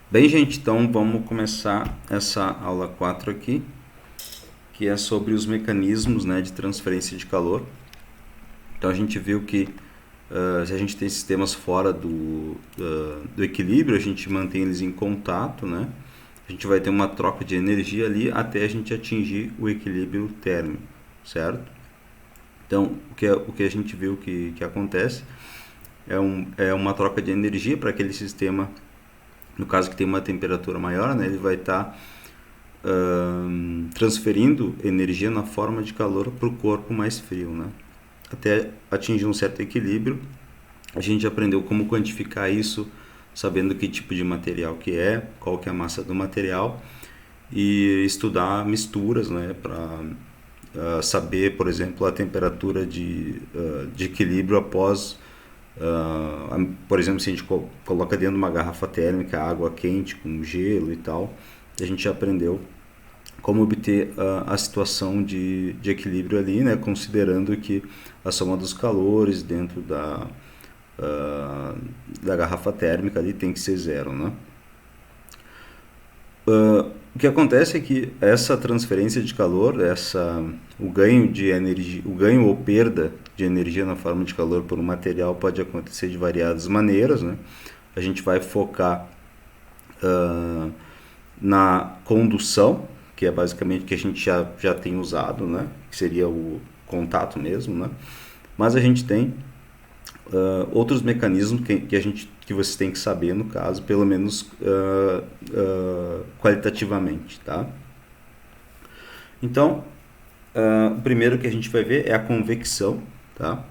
Bem, gente, então vamos começar essa aula 4 aqui, que é sobre os mecanismos, né, de transferência de calor. Então a gente viu que se a gente tem sistemas fora do equilíbrio, a gente mantém eles em contato, né? A gente vai ter uma troca de energia ali até a gente atingir o equilíbrio térmico, certo? Então o que a gente viu que acontece é uma troca de energia para aquele sistema, no caso que tem uma temperatura maior, né? Ele vai estar transferindo energia na forma de calor para o corpo mais frio, né? Até atingir um certo equilíbrio. A gente aprendeu como quantificar isso, sabendo que tipo de material que é, qual que é a massa do material, e estudar misturas, né, para saber, por exemplo, a temperatura de equilíbrio após, por exemplo, se a gente coloca dentro de uma garrafa térmica água quente com gelo e tal, a gente já aprendeu como obter a situação de equilíbrio ali, né, considerando que a soma dos calores dentro da garrafa térmica ali tem que ser zero, né? O que acontece é que essa transferência de calor, o ganho de energia, o ganho ou perda de energia na forma de calor por um material pode acontecer de variadas maneiras, né? A gente vai focar na condução, que é basicamente o que a gente já tem usado, né? Que seria o contato mesmo, né? Mas a gente tem outros mecanismos que vocês têm que saber, no caso, pelo menos qualitativamente, tá? Então, o primeiro que a gente vai ver é a convecção, tá?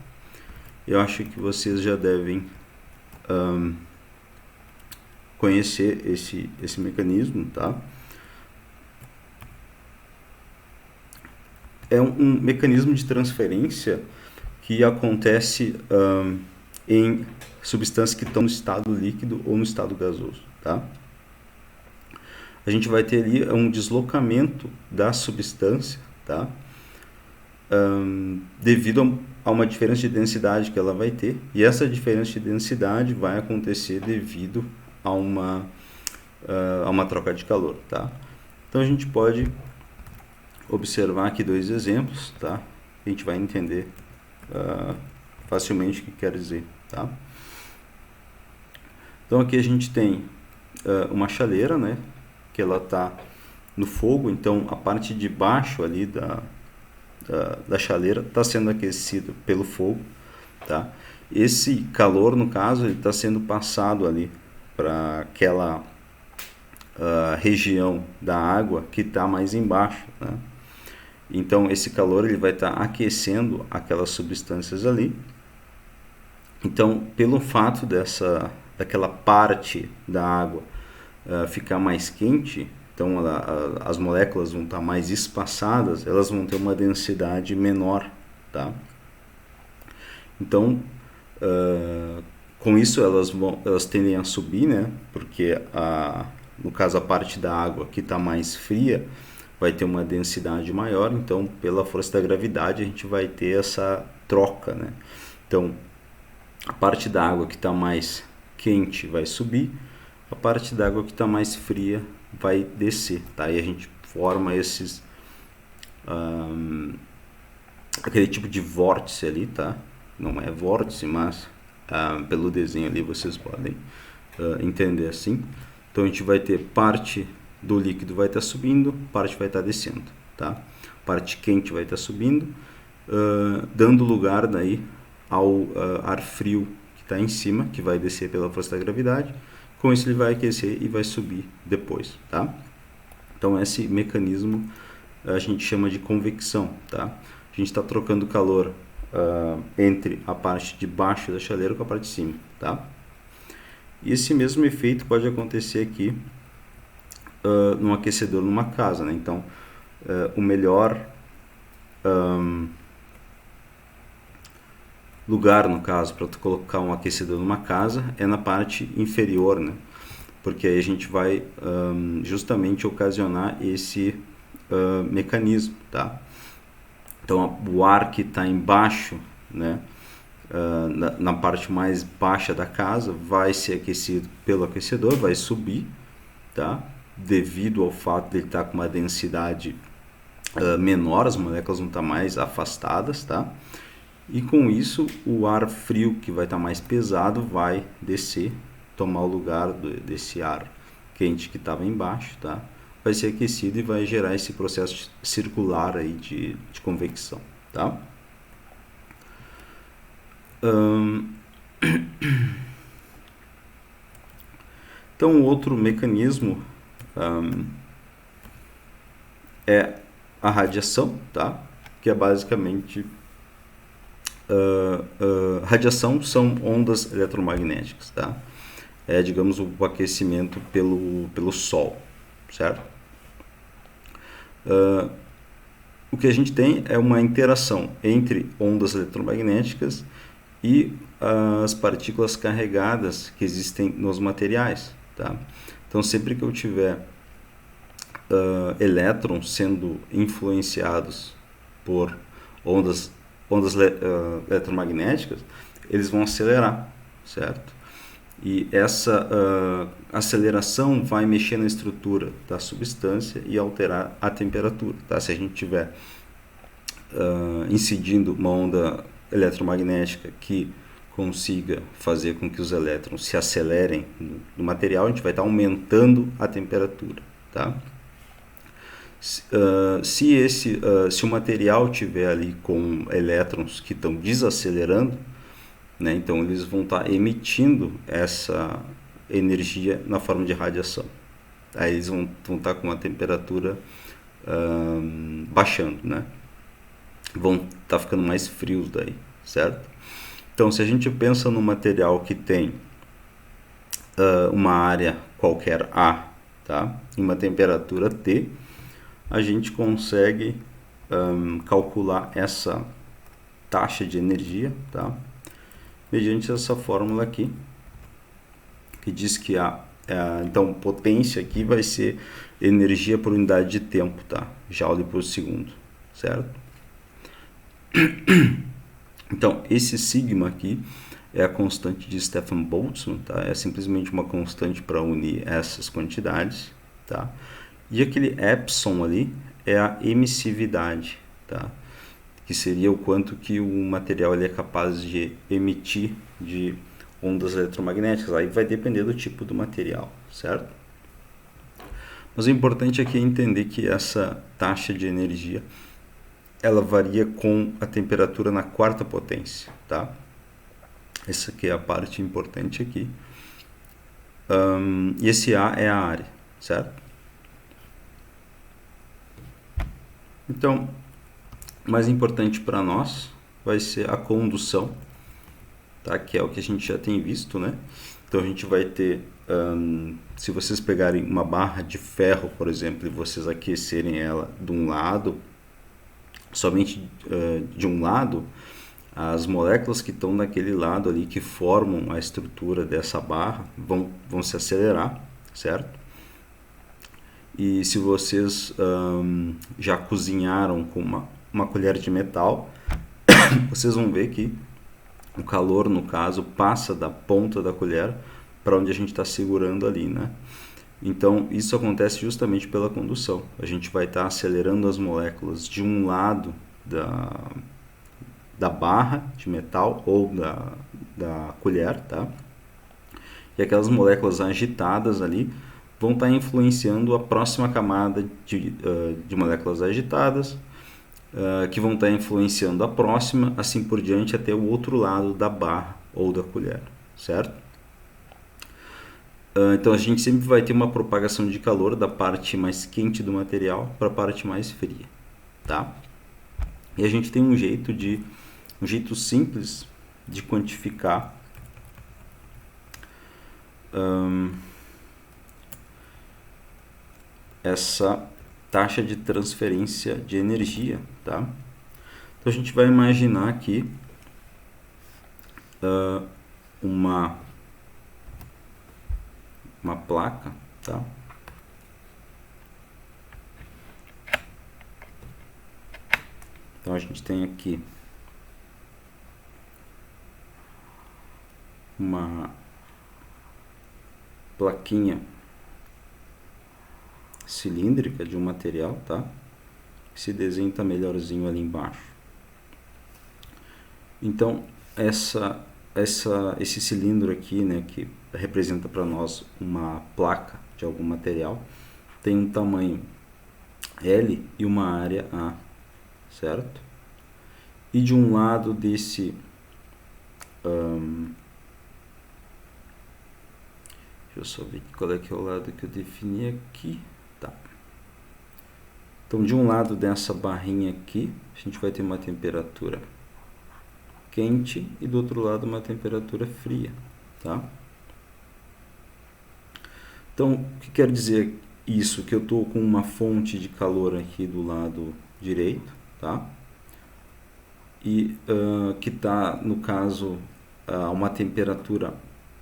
Eu acho que vocês já devem conhecer esse mecanismo, tá? É um mecanismo de transferência que acontece em substâncias que estão no estado líquido ou no estado gasoso, tá? A gente vai ter ali um deslocamento da substância, tá? Devido a uma diferença de densidade que ela vai ter, e essa diferença de densidade vai acontecer devido a uma troca de calor, tá? Então a gente pode observar aqui dois exemplos, tá? A gente vai entender facilmente o que quer dizer, tá? Então aqui a gente tem uma chaleira, né? Que ela está no fogo, então a parte de baixo ali da chaleira está sendo aquecida pelo fogo, tá? Esse calor, no caso, ele está sendo passado ali para aquela região da água que está mais embaixo, né? Então esse calor ele vai estar aquecendo aquelas substâncias ali. Então, pelo fato daquela parte da água ficar mais quente, então as moléculas vão estar mais espaçadas, elas vão ter uma densidade menor, tá? Então, com isso elas tendem a subir, né? Porque no caso a parte da água que está mais fria vai ter uma densidade maior, então pela força da gravidade a gente vai ter essa troca, né? Então a parte da água que está mais quente vai subir, a parte da água que está mais fria vai descer, tá? E a gente forma aquele tipo de vórtice ali, tá? Não é vórtice, mas pelo desenho ali vocês podem entender assim. Então a gente vai ter parte do líquido vai estar subindo, parte vai estar descendo, tá? Parte quente vai estar subindo, dando lugar daí ao ar frio que está em cima, que vai descer pela força da gravidade. Com isso ele vai aquecer e vai subir depois, tá? Então esse mecanismo a gente chama de convecção, tá? A gente está trocando calor entre a parte de baixo da chaleira com a parte de cima, tá? E esse mesmo efeito pode acontecer aqui num aquecedor numa casa, né? Então o melhor lugar, no caso, para tu colocar um aquecedor numa casa é na parte inferior, né? Porque aí a gente vai justamente ocasionar esse mecanismo, tá? Então o ar que está embaixo, né, na parte mais baixa da casa, vai ser aquecido pelo aquecedor, vai subir, tá? Devido ao fato de ele estar com uma densidade menor, as moléculas vão estar mais afastadas, tá? E com isso, o ar frio, que vai estar mais pesado, vai descer, tomar o lugar desse ar quente que estava embaixo, tá? Vai ser aquecido e vai gerar esse processo circular aí de convecção, tá? Então, outro mecanismo é a radiação, tá? Que é basicamente radiação são ondas eletromagnéticas, tá? É, digamos, o aquecimento pelo Sol, certo? O que a gente tem é uma interação entre ondas eletromagnéticas e as partículas carregadas que existem nos materiais, tá? Então, sempre que eu tiver elétrons sendo influenciados por ondas eletromagnéticas, eles vão acelerar, certo? E essa aceleração vai mexer na estrutura da substância e alterar a temperatura, tá? Se a gente tiver incidindo uma onda eletromagnética que consiga fazer com que os elétrons se acelerem no material, a gente vai estar aumentando a temperatura, tá? Se o material tiver ali com elétrons que estão desacelerando, né, então eles vão estar emitindo essa energia na forma de radiação. Aí eles vão estar com a temperatura baixando, né? Vão estar ficando mais frios daí, certo? Então, se a gente pensa no material que tem uma área qualquer A, tá? Em uma temperatura T, a gente consegue calcular essa taxa de energia, tá? Mediante essa fórmula aqui, que diz que então, potência aqui vai ser energia por unidade de tempo, tá? Joule por segundo, certo? Então, esse sigma aqui é a constante de Stefan Boltzmann, tá? É simplesmente uma constante para unir essas quantidades, tá? E aquele epsilon ali é a emissividade, tá? Que seria o quanto que o material ele é capaz de emitir de ondas eletromagnéticas. Aí vai depender do tipo do material, certo? Mas o importante aqui é entender que essa taxa de energia ela varia com a temperatura na quarta potência, tá? Essa aqui é a parte importante aqui. E esse A é a área, certo? Então, mais importante para nós vai ser a condução, tá? Que é o que a gente já tem visto, né? Então a gente vai ter, se vocês pegarem uma barra de ferro, por exemplo, e vocês aquecerem ela de um lado, somente de um lado, as moléculas que estão naquele lado ali, que formam a estrutura dessa barra, vão se acelerar, certo? E se vocês já cozinharam com uma colher de metal, vocês vão ver que o calor, no caso, passa da ponta da colher para onde a gente está segurando ali, né? Então, isso acontece justamente pela condução. A gente vai estar acelerando as moléculas de um lado da barra de metal ou da colher, tá? E aquelas moléculas agitadas ali vão estar influenciando a próxima camada de moléculas agitadas, que vão estar influenciando a próxima, assim por diante, até o outro lado da barra ou da colher, certo? Então a gente sempre vai ter uma propagação de calor da parte mais quente do material para a parte mais fria, tá? E a gente tem um jeito simples de quantificar essa taxa de transferência de energia, tá? Então a gente vai imaginar aqui uma placa, tá? Então a gente tem aqui uma plaquinha cilíndrica de um material, tá? Esse desenho está melhorzinho ali embaixo. Então, esse cilindro aqui, né, que representa para nós uma placa de algum material, tem um tamanho L e uma área A, certo? E de um lado desse deixa eu só ver qual é que é o lado que eu defini aqui. Tá. Então, de um lado dessa barrinha aqui, a gente vai ter uma temperatura quente e do outro lado uma temperatura fria, tá? Então, o que quer dizer isso? Que eu estou com uma fonte de calor aqui do lado direito, tá? E que está, no caso, uma temperatura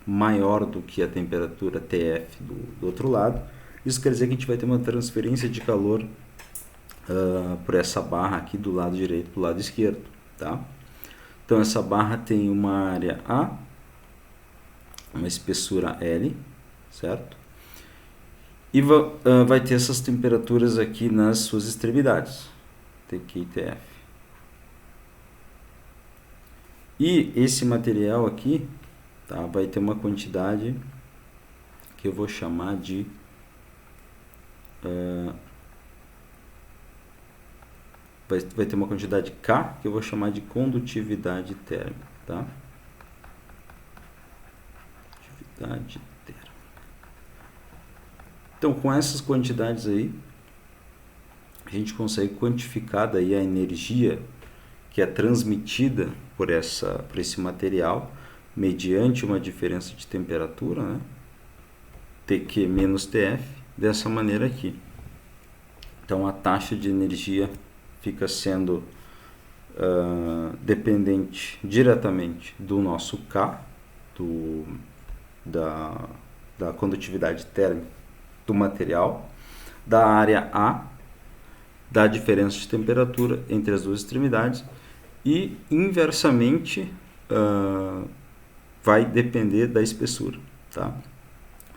maior do que a temperatura TF do outro lado. Isso quer dizer que a gente vai ter uma transferência de calor por essa barra aqui do lado direito para o lado esquerdo, tá? Então essa barra tem uma área A, uma espessura L, certo? E vai ter essas temperaturas aqui nas suas extremidades, TQ e TF. E esse material aqui, tá, vai ter uma quantidade que eu vou chamar de vai ter uma quantidade K que eu vou chamar de condutividade térmica, tá? Condutividade térmica. Então, com essas quantidades aí, a gente consegue quantificar daí a energia que é transmitida por esse material mediante uma diferença de temperatura, né? TQ menos TF, dessa maneira aqui. Então, a taxa de energia fica sendo dependente diretamente do nosso K, da condutividade térmica do material, da área A, da diferença de temperatura entre as duas extremidades e, inversamente, vai depender da espessura, tá?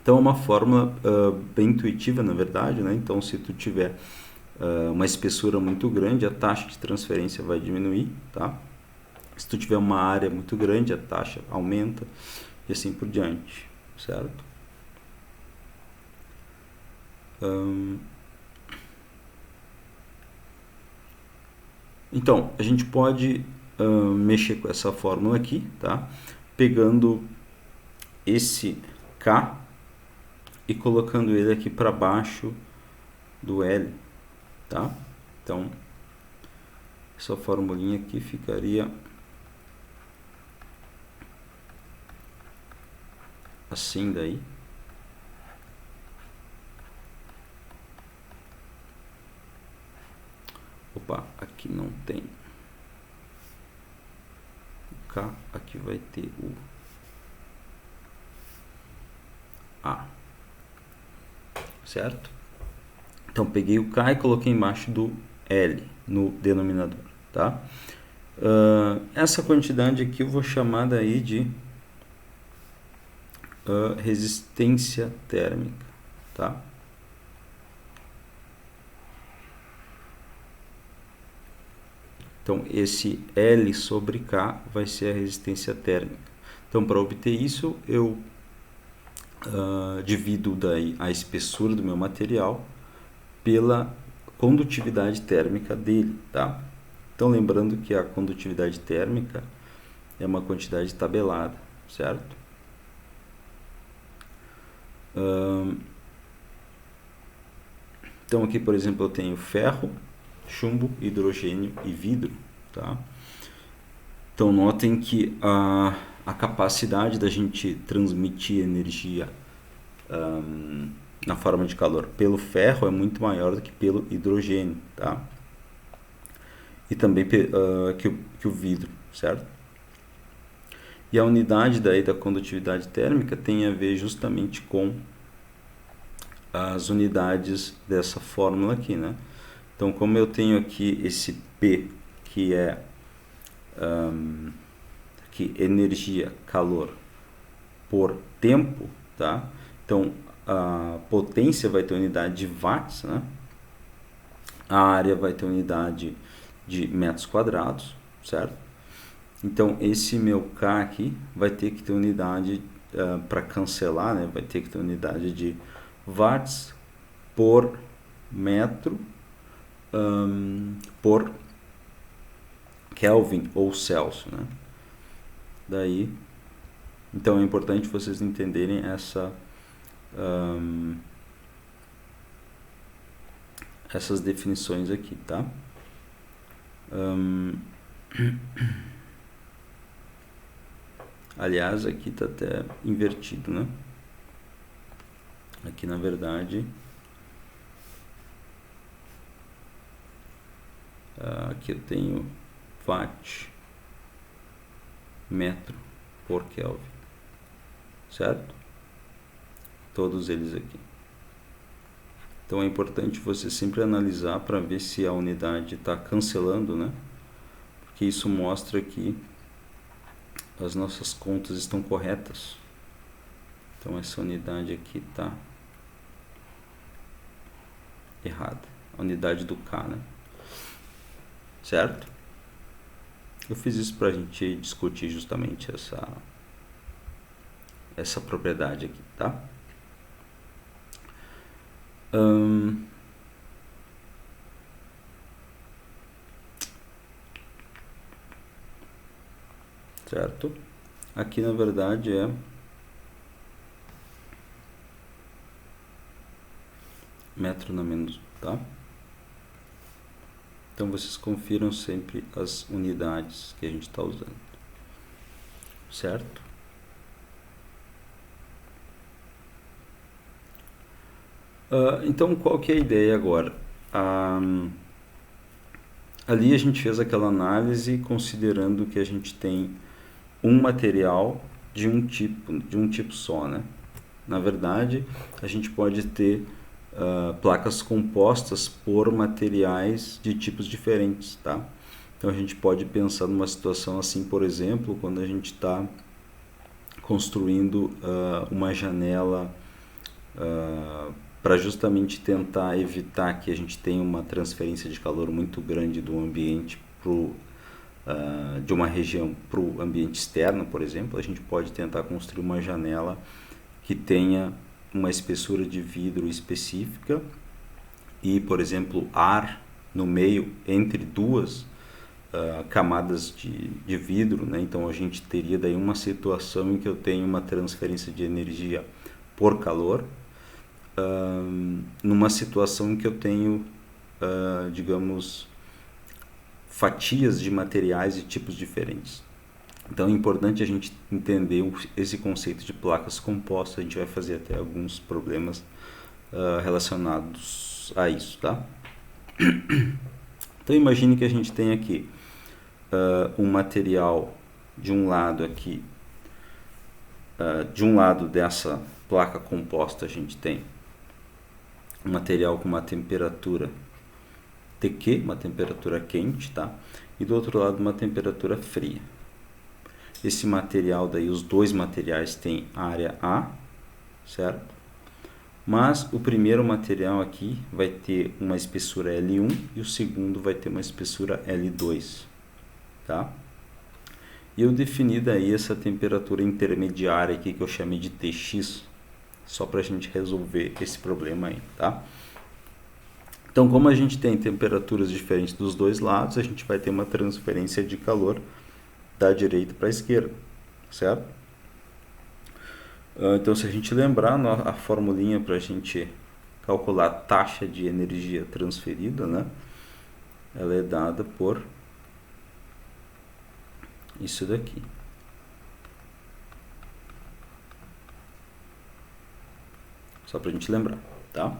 Então, é uma fórmula bem intuitiva, na verdade, né? Então, se tu tiver uma espessura muito grande, a taxa de transferência vai diminuir, tá? Se tu tiver uma área muito grande, a taxa aumenta e assim por diante, certo? Então, a gente pode mexer com essa fórmula aqui, tá? Pegando esse K e colocando ele aqui para baixo do L, tá? Então, essa formulinha aqui ficaria assim daí. Opa, aqui não tem o K, aqui vai ter o A, certo? Então, peguei o K e coloquei embaixo do L no denominador, tá? Essa quantidade aqui eu vou chamar daí de resistência térmica, tá? Então, esse L sobre K vai ser a resistência térmica. Então, para obter isso, eu divido daí a espessura do meu material pela condutividade térmica dele, tá? Então, lembrando que a condutividade térmica é uma quantidade tabelada, certo? Então, aqui, por exemplo, eu tenho ferro, chumbo, hidrogênio e vidro, tá? Então, notem que a capacidade da gente transmitir energia na forma de calor pelo ferro é muito maior do que pelo hidrogênio, tá? E também que o vidro, certo? E a unidade daí da condutividade térmica tem a ver justamente com as unidades dessa fórmula aqui, né? Então, como eu tenho aqui esse P, que é energia, calor por tempo, tá? Então, a potência vai ter unidade de watts, né? A área vai ter unidade de metros quadrados, certo? Então, esse meu K aqui vai ter que ter unidade, para cancelar, né? Vai ter que ter unidade de watts por metro por Kelvin ou Celsius, né? Daí, então é importante vocês entenderem essas definições aqui, tá? Aliás, aqui está até invertido, né? Aqui, na verdade, aqui eu tenho watt metro por Kelvin, certo? Todos eles aqui. Então é importante você sempre analisar para ver se a unidade está cancelando, né? Porque isso mostra que as nossas contas estão corretas. Então essa unidade aqui está errada. A unidade do K, né? Certo? Eu fiz isso para a gente discutir justamente essa propriedade aqui, tá? Certo? Aqui na verdade é metro na menos, tá? Então vocês confiram sempre as unidades que a gente está usando, certo? Então qual que é a ideia agora? Ali a gente fez aquela análise considerando que a gente tem um material de um tipo só, né? Na verdade, a gente pode ter placas compostas por materiais de tipos diferentes, tá? Então a gente pode pensar numa situação assim, por exemplo, quando a gente está construindo uma janela para justamente tentar evitar que a gente tenha uma transferência de calor muito grande do ambiente de uma região para o ambiente externo, por exemplo. A gente pode tentar construir uma janela que tenha uma espessura de vidro específica e, por exemplo, ar no meio entre duas camadas de vidro, né? Então a gente teria daí uma situação em que eu tenho uma transferência de energia por calor, numa situação em que eu tenho, digamos, fatias de materiais de tipos diferentes. Então é importante a gente entender esse conceito de placas compostas. A gente vai fazer até alguns problemas relacionados a isso, tá? Então imagine que a gente tem aqui um material de um lado aqui, de um lado dessa placa composta a gente tem um material com uma temperatura TQ, uma temperatura quente, tá? E do outro lado uma temperatura fria. Esse material daí, os dois materiais têm área A, certo? Mas o primeiro material aqui vai ter uma espessura L1 e o segundo vai ter uma espessura L2, tá? E eu defini daí essa temperatura intermediária aqui que eu chamei de Tx, só para a gente resolver esse problema aí, tá? Então, como a gente tem temperaturas diferentes dos dois lados, a gente vai ter uma transferência de calor da direita para a esquerda, certo? Então, se a gente lembrar a formulinha para a gente calcular a taxa de energia transferida, né? Ela é dada por isso daqui. Só para a gente lembrar, tá?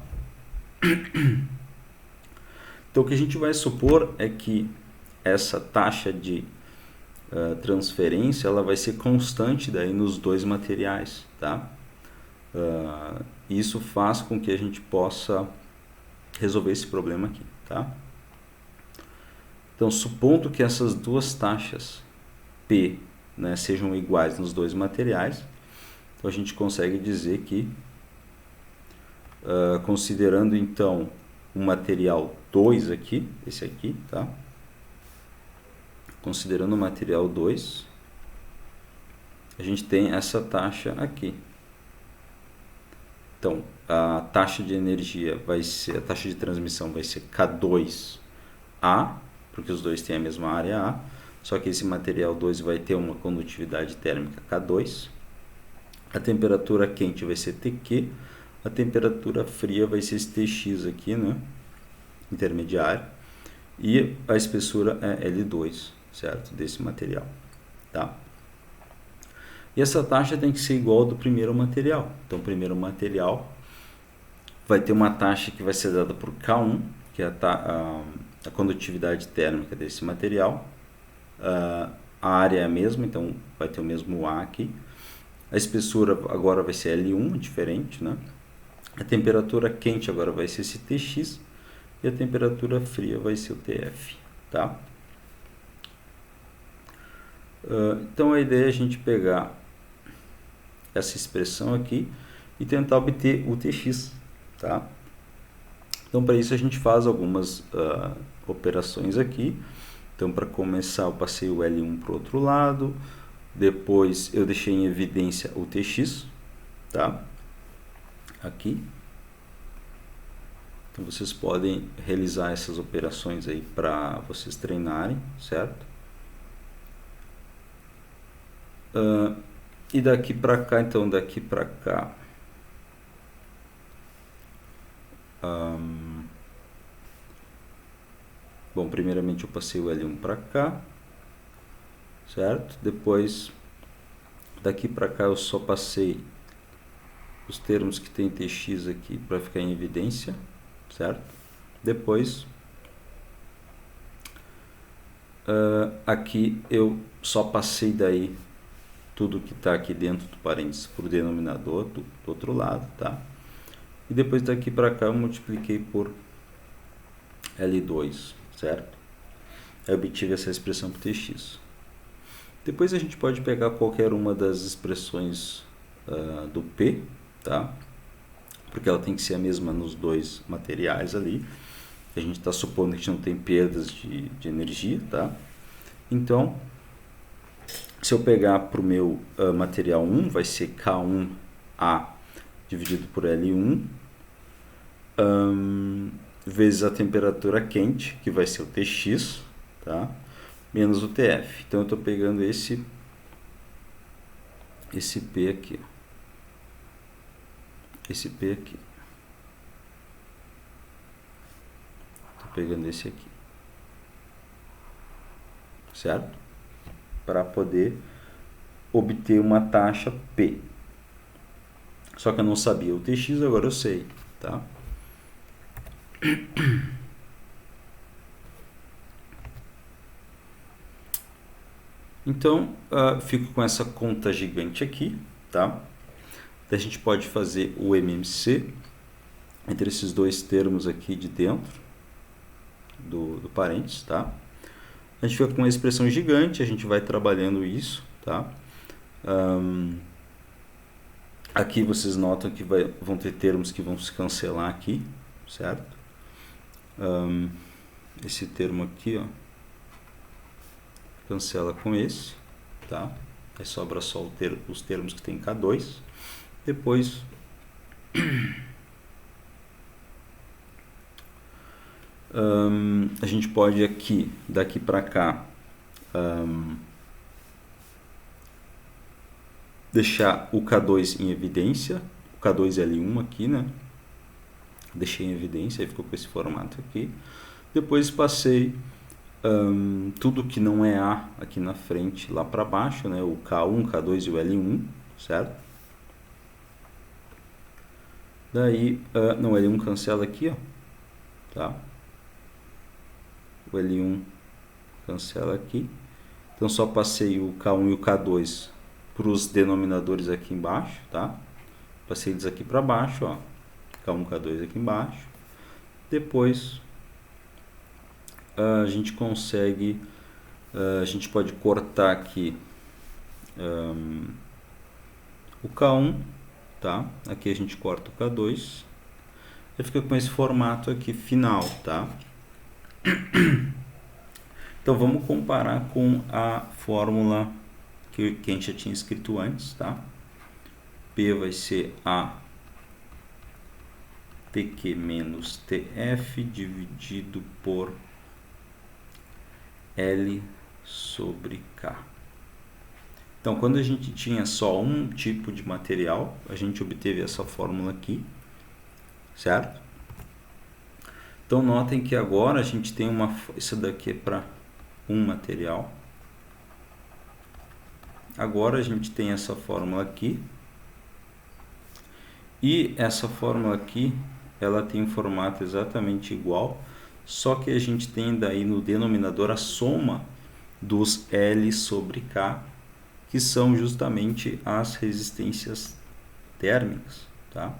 Então, o que a gente vai supor é que essa taxa de transferência ela vai ser constante daí nos dois materiais, tá? Isso faz com que a gente possa resolver esse problema aqui, tá? Então, supondo que essas duas taxas P, né, sejam iguais nos dois materiais, então a gente consegue dizer que considerando então o material 2 aqui, esse aqui, tá? Considerando o material 2, a gente tem essa taxa aqui. Então, a taxa de energia vai ser, a taxa de transmissão vai ser K2A, porque os dois têm a mesma área A, só que esse material 2 vai ter uma condutividade térmica K2. A temperatura quente vai ser TQ, a temperatura fria vai ser esse TX aqui, né? Intermediário. E a espessura é L2, certo? Desse material, tá? E essa taxa tem que ser igual ao do primeiro material. Então, o primeiro material vai ter uma taxa que vai ser dada por K1, que é a condutividade térmica desse material. A área é a mesma, então vai ter o mesmo A aqui. A espessura agora vai ser L1, diferente, né? A temperatura quente agora vai ser esse TX e a temperatura fria vai ser o TF, tá? Então a ideia é a gente pegar essa expressão aqui e tentar obter o TX, tá? Então para isso a gente faz algumas operações aqui. Então para começar eu passei o L1 para o outro lado, depois eu deixei em evidência o TX, tá? Aqui. Então vocês podem realizar essas operações aí para vocês treinarem, certo? E daqui para cá, então daqui para cá, bom, primeiramente eu passei o L1 para cá, certo? Depois daqui para cá eu só passei os termos que tem TX aqui para ficar em evidência, certo? Depois aqui eu só passei daí tudo que está aqui dentro do parênteses para o denominador do outro lado, tá? E depois daqui para cá eu multipliquei por L2, certo? Eu obtive essa expressão por TX. Depois a gente pode pegar qualquer uma das expressões do P, tá? Porque ela tem que ser a mesma nos dois materiais ali. A gente está supondo que a gente não tem perdas de energia, tá? Então, se eu pegar para o meu material 1, vai ser K1A dividido por L1, vezes a temperatura quente, que vai ser o TX, tá? Menos o TF. Então, eu estou pegando esse P aqui. Esse P aqui. Estou pegando esse aqui. Certo? Para poder obter uma taxa P. Só que eu não sabia o TX, agora eu sei, tá? Então, fico com essa conta gigante aqui, tá? A gente pode fazer o MMC entre esses dois termos aqui de dentro do parênteses, tá? A gente fica com uma expressão gigante, a gente vai trabalhando isso, tá? Aqui vocês notam que vão ter termos que vão se cancelar aqui, certo? Esse termo aqui, ó, cancela com esse, tá? Aí sobra só os termos que tem K2. Depois a gente pode aqui, daqui para cá, deixar o K2 em evidência, o K2L1 aqui, né? Deixei em evidência, aí ficou com esse formato aqui. Depois passei tudo que não é A aqui na frente, lá para baixo, né? O K1, K2 e o L1, certo? Daí, não, o L1 cancela aqui, ó, tá? O L1 cancela aqui. Então, só passei o K1 e o K2 para os denominadores aqui embaixo, tá? Passei eles aqui para baixo, ó. K1, K2 aqui embaixo. Depois, a gente consegue, a gente pode cortar aqui o K1, tá? Aqui a gente corta o K2. Ele fica com esse formato aqui final, tá? Então vamos comparar com a fórmula que a gente já tinha escrito antes, tá? P vai ser A TQ menos TF dividido por L sobre K. Então, quando a gente tinha só um tipo de material, a gente obteve essa fórmula aqui, certo? Então, notem que agora a gente tem isso daqui é para um material. Agora a gente tem essa fórmula aqui. E essa fórmula aqui, ela tem um formato exatamente igual, só que a gente tem daí no denominador a soma dos L sobre K, que são justamente as resistências térmicas, tá?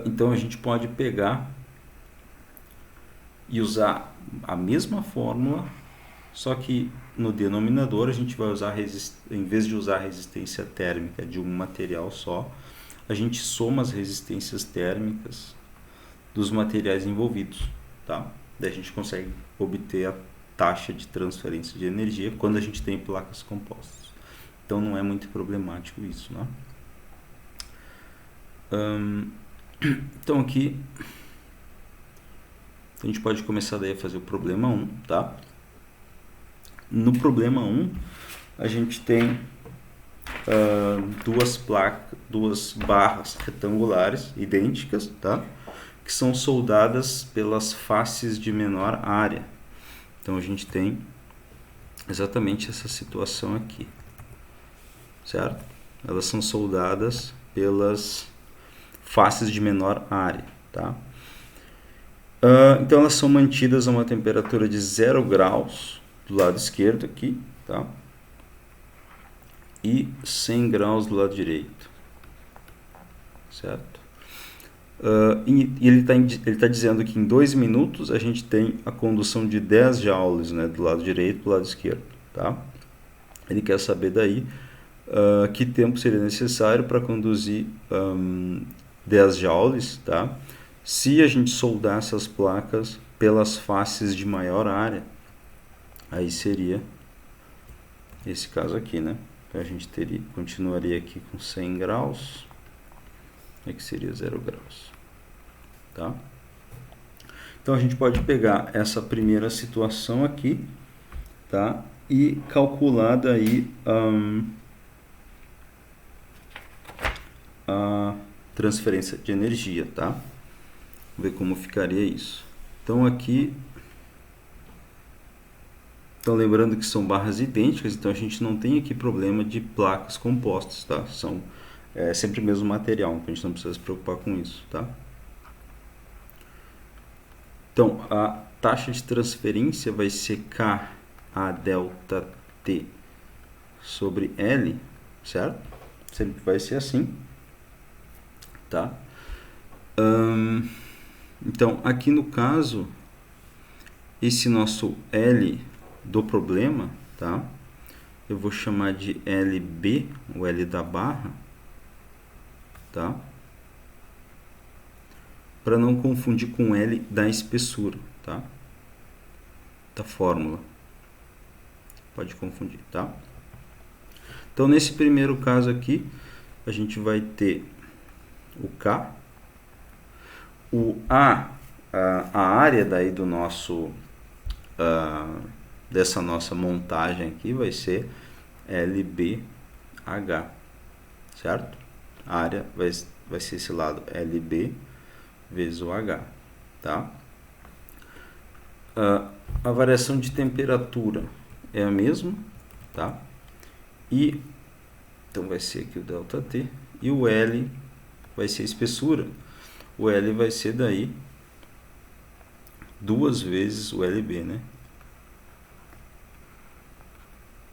Então a gente pode pegar e usar a mesma fórmula, só que no denominador a gente vai usar, em vez de usar a resistência térmica de um material só, a gente soma as resistências térmicas dos materiais envolvidos, tá? Daí a gente consegue obter a taxa de transferência de energia quando a gente tem placas compostas. Então não é muito problemático isso, né? Então aqui a gente pode começar daí a fazer o problema 1, tá? No problema 1 a gente tem duas barras retangulares idênticas, tá? Que são soldadas pelas faces de menor área. Então a gente tem exatamente essa situação aqui, certo? Elas são soldadas pelas faces de menor área, tá? Então elas são mantidas a uma temperatura de 0 graus do lado esquerdo aqui, tá? E 100 graus do lado direito, certo? E ele tá dizendo que em 2 minutos a gente tem a condução de 10 joules, né, do lado direito e do lado esquerdo, tá? Ele quer saber daí que tempo seria necessário para conduzir 10 joules, tá? Se a gente soldar essas placas pelas faces de maior área, aí seria esse caso aqui, né? Então a gente continuaria aqui com 100 graus, que seria 0 graus, tá? Então a gente pode pegar essa primeira situação aqui, tá? E calcular daí a transferência de energia, tá? Vamos ver como ficaria isso. Então aqui, lembrando que são barras idênticas, então a gente não tem aqui problema de placas compostas, tá? São sempre o mesmo material, então a gente não precisa se preocupar com isso, tá? Então a taxa de transferência vai ser K a delta T sobre L, certo? Sempre vai ser assim, tá? Então aqui no caso, esse nosso L do problema, tá? Eu vou chamar de LB, o L da barra, tá? Para não confundir com o L da espessura, tá? Da fórmula. Pode confundir, tá? Então, nesse primeiro caso aqui, a gente vai ter o K, o A área daí do nosso, dessa nossa montagem aqui vai ser LBH, certo? A área vai ser esse lado LB vezes o H, tá? A variação de temperatura é a mesma, tá? E então vai ser aqui o delta T e o L vai ser a espessura. O L vai ser daí 2 vezes o LB, né?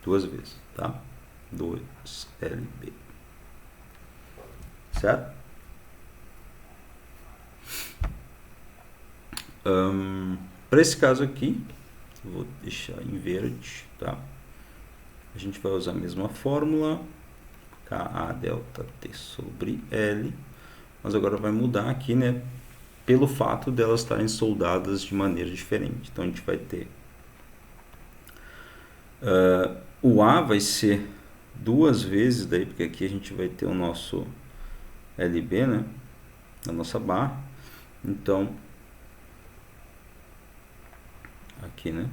2 vezes, tá? 2LB, certo? Para esse caso aqui, vou deixar em verde, tá? A gente vai usar a mesma fórmula, Ka delta T sobre L, mas agora vai mudar aqui, né, pelo fato delas estarem soldadas de maneira diferente. Então a gente vai ter o A vai ser duas vezes daí, porque aqui a gente vai ter o nosso LB, né, a nossa barra. Então aqui, né,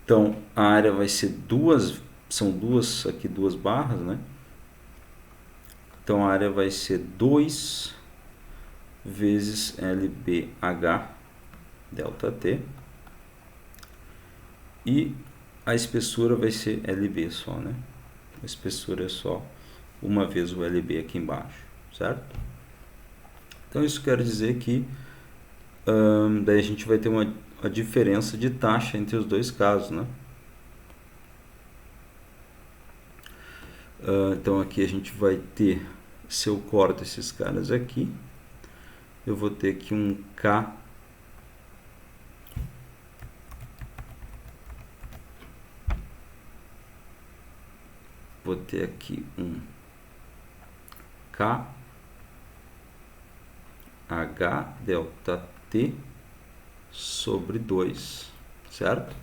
então a área vai ser são duas barras, né, então a área vai ser 2 vezes LBH delta T, e a espessura vai ser LB só, né? A espessura é só uma vez o LB aqui embaixo, certo? Então isso quer dizer que daí a gente vai ter uma diferença de taxa entre os dois casos, né? Então aqui a gente vai ter, se eu corto esses caras aqui, eu vou ter aqui um K vou ter aqui um KH delta T sobre 2, certo?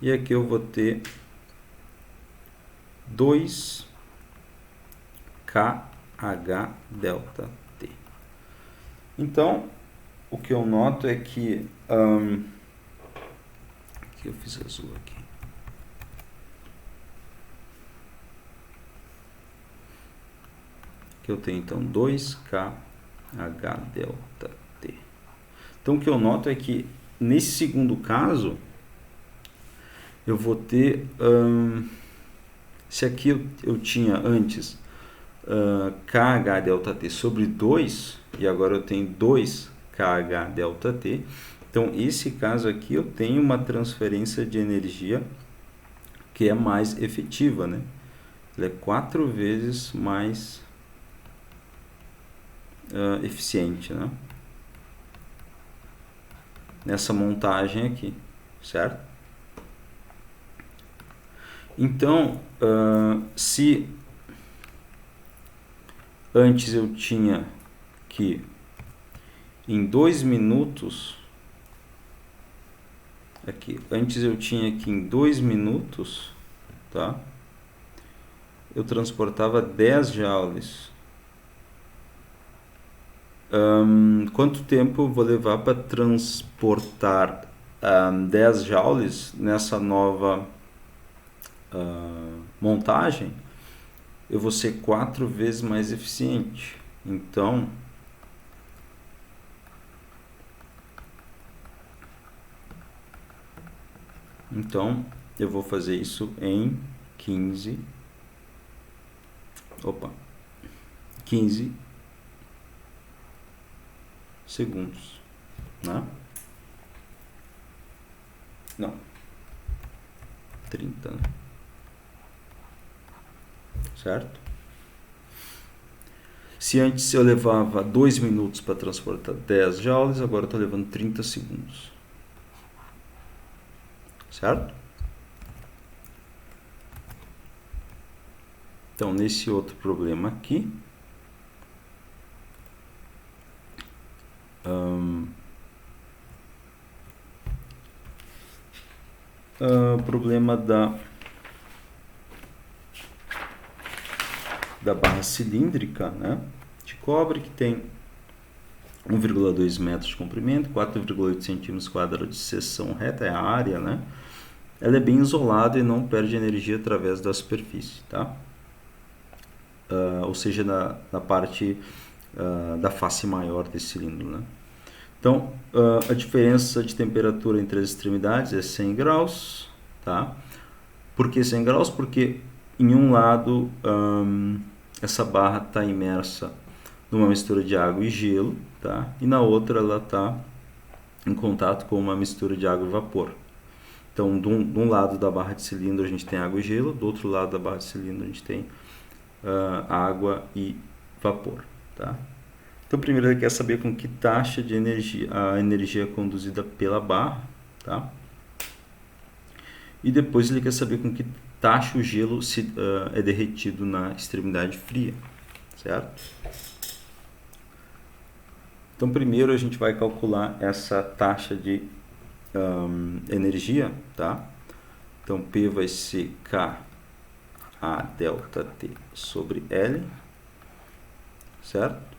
E aqui eu vou ter 2 KH delta T. Então, o que eu noto é que aqui eu fiz azul aqui. Que eu tenho então 2KH delta T. Então o que eu noto é que nesse segundo caso eu vou ter se aqui eu tinha antes KH delta T sobre 2 e agora eu tenho 2KH delta T, então esse caso aqui eu tenho uma transferência de energia que é mais efetiva, né? Ela é 4 vezes mais eficiente, né? Nessa montagem aqui, certo? Então, se antes eu tinha que em 2 minutos aqui, antes eu tinha que em 2 minutos, tá? Eu transportava 10 joules. Quanto tempo eu vou levar para transportar 10 joules nessa nova montagem? Eu vou ser 4 vezes mais eficiente. Então, eu vou fazer isso em 15 segundos, né? Não, 30, né? Certo? Se antes eu levava 2 minutos para transportar 10 joules, agora eu estou levando 30 segundos, certo? Então, nesse outro problema aqui, problema da barra cilíndrica, né, de cobre, que tem 1,2 metros de comprimento, 4,8 centímetros quadrados de seção reta, é a área, né? Ela é bem isolada e não perde energia através da superfície, tá? Ou seja, na parte da face maior desse cilindro, né? Então, a diferença de temperatura entre as extremidades é 100 graus, tá? Por que 100 graus? Porque em um lado essa barra está imersa numa mistura de água e gelo, tá? E na outra ela está em contato com uma mistura de água e vapor. Então, de um lado da barra de cilindro a gente tem água e gelo, do outro lado da barra de cilindro a gente tem água e vapor, tá? Então, primeiro ele quer saber com que taxa de energia a energia é conduzida pela barra, tá? E depois ele quer saber com que taxa o gelo é derretido na extremidade fria, certo? Então, primeiro a gente vai calcular essa taxa de energia, tá? Então, P vai ser K A delta T sobre L, certo?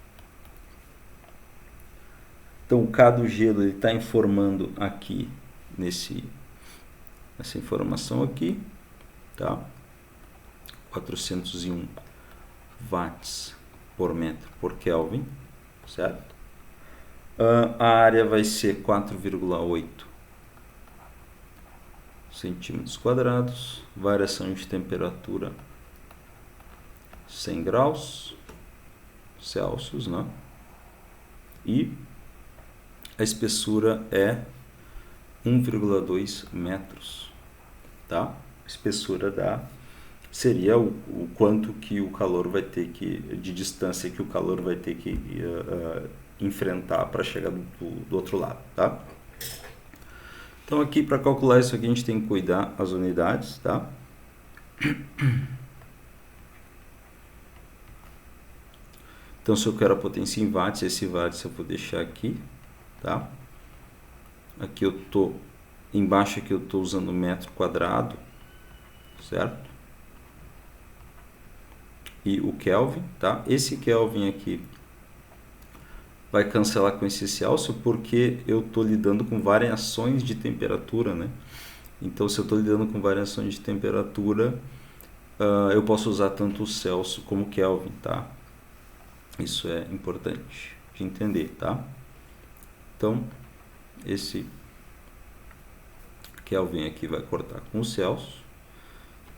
Então, o K do gelo está informando aqui essa informação aqui, tá? 401 watts por metro por Kelvin, certo? A área vai ser 4,8 centímetros quadrados, variação de temperatura 100 graus Celsius, né? E a espessura é 1,2 metros, tá? A espessura seria o quanto que o calor vai ter de distância que o calor vai ter que enfrentar para chegar do outro lado, tá? Então aqui para calcular isso aqui a gente tem que cuidar as unidades, tá? Então se eu quero a potência em watts, esse watts eu vou deixar aqui, tá? Aqui eu tô embaixo aqui eu tô usando metro quadrado, certo? E o Kelvin, tá? Esse Kelvin aqui vai cancelar com esse Celsius porque eu estou lidando com variações de temperatura, né? Então, se eu estou lidando com variações de temperatura, eu posso usar tanto o Celsius como o Kelvin, tá? Isso é importante de entender, tá? Então, esse Kelvin aqui vai cortar com o Celsius,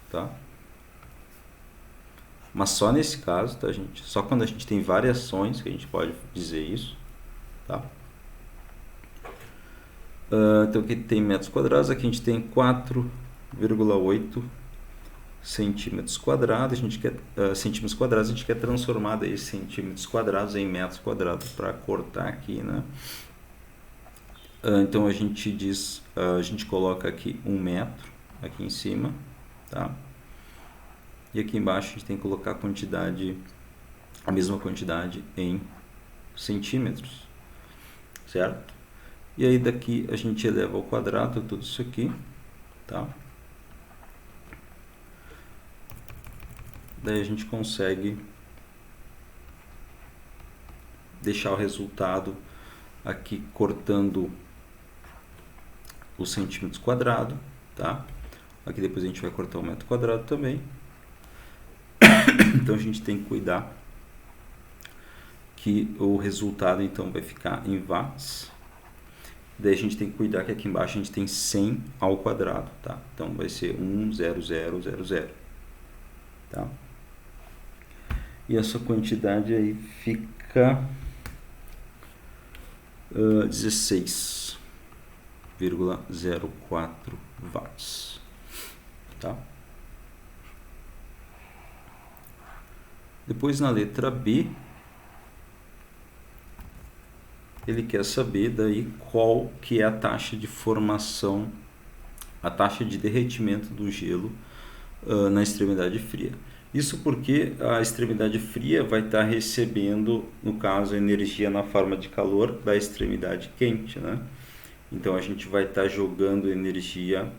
tá? Mas só nesse caso, tá, gente? Só quando a gente tem variações que a gente pode dizer isso, tá? Então aqui tem metros quadrados, aqui a gente tem 4,8 centímetros quadrados. A gente quer centímetros quadrados, a gente quer transformar daí centímetros quadrados em metros quadrados para cortar aqui, né? Então a gente diz, a gente coloca aqui 1 metro aqui em cima, tá? E aqui embaixo a gente tem que colocar a mesma quantidade em centímetros, certo? E aí daqui a gente eleva ao quadrado tudo isso aqui, tá? Daí a gente consegue deixar o resultado aqui cortando os centímetros quadrados, tá? Aqui depois a gente vai cortar o metro quadrado também. Então a gente tem que cuidar que o resultado então vai ficar em watts. Daí a gente tem que cuidar que aqui embaixo a gente tem 100 ao quadrado, tá? Então vai ser 10000, tá? E essa quantidade aí fica 16,04 watts, tá? Depois na letra B, ele quer saber daí qual que é a taxa de formação, a taxa de derretimento do gelo na extremidade fria. Isso porque a extremidade fria vai estar recebendo, no caso, energia na forma de calor da extremidade quente, né? Então a gente vai estar jogando energia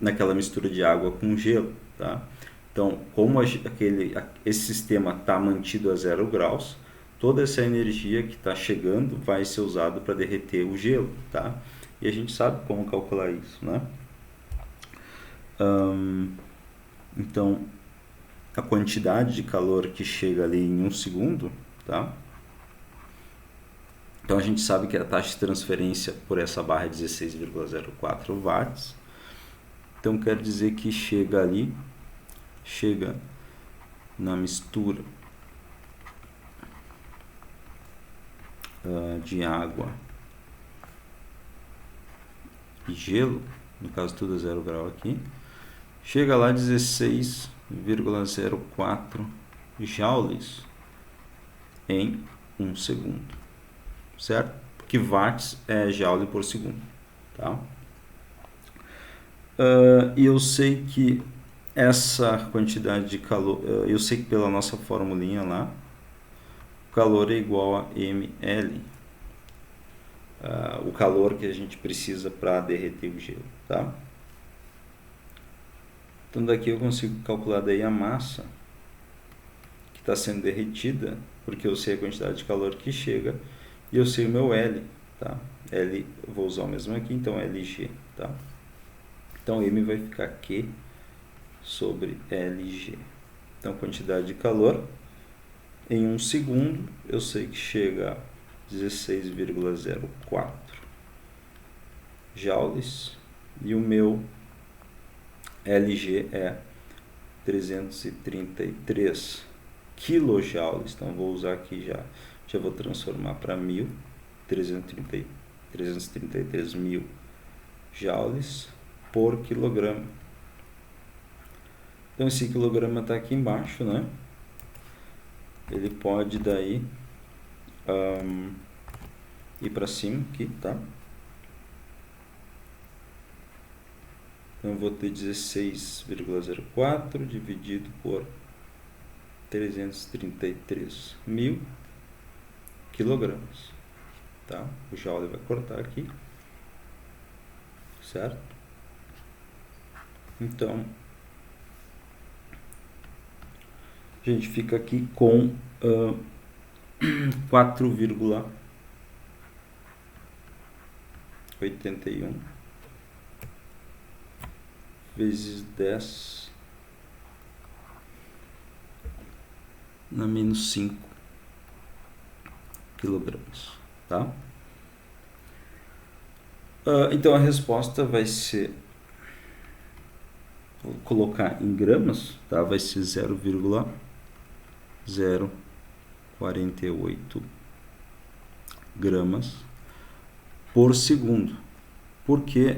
naquela mistura de água com gelo, tá? Então, como esse sistema está mantido a 0 graus, toda essa energia que está chegando vai ser usada para derreter o gelo, tá? E a gente sabe como calcular isso, né? Então, a quantidade de calor que chega ali em 1 segundo, tá? Então, a gente sabe que a taxa de transferência por essa barra é 16,04 watts. Então, quer dizer que chega na mistura de água e gelo, no caso tudo a 0 grau aqui, chega lá 16,04 joules em 1 segundo, certo? Porque watts é joule por segundo, tá? E eu sei que essa quantidade de calor, eu sei que pela nossa formulinha lá, o calor é igual a ml, o calor que a gente precisa para derreter o gelo, tá? Então daqui eu consigo calcular daí a massa que está sendo derretida, porque eu sei a quantidade de calor que chega e eu sei o meu L, tá? L, eu vou usar o mesmo aqui, então LG, tá? Então M vai ficar Q sobre LG. Então quantidade de calor em 1 segundo eu sei que chega a 16,04 joules e o meu LG é 333 kilojoules. Então vou usar aqui já vou transformar para 1000, 333 mil joules por quilograma. Então esse quilograma está aqui embaixo, né? Ele pode daí ir para cima aqui, tá? Então eu vou ter 16,04 dividido por 333 mil quilogramas, tá? O joule vai cortar aqui, certo? Então a gente fica aqui com 4,81 vezes 10 na menos 5 quilogramas, tá? Então a resposta vai ser, vou colocar em gramas, tá? Vai ser 0,048 gramas por segundo, porque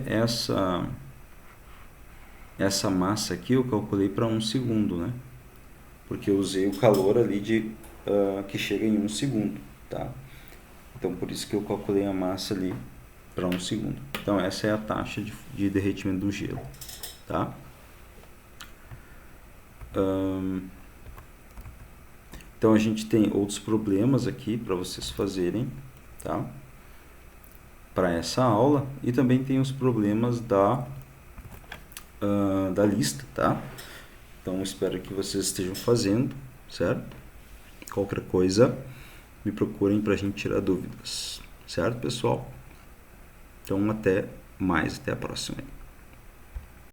essa massa aqui eu calculei para 1 segundo, né? Porque eu usei o calor ali que chega em 1 segundo, tá? Então por isso que eu calculei a massa ali para 1 segundo. Então essa é a taxa de derretimento do gelo, tá? Então a gente tem outros problemas aqui para vocês fazerem, tá? Para essa aula, e também tem os problemas da lista, tá? Então espero que vocês estejam fazendo, certo? Qualquer coisa, me procurem para a gente tirar dúvidas, certo, pessoal? Então até mais, até a próxima.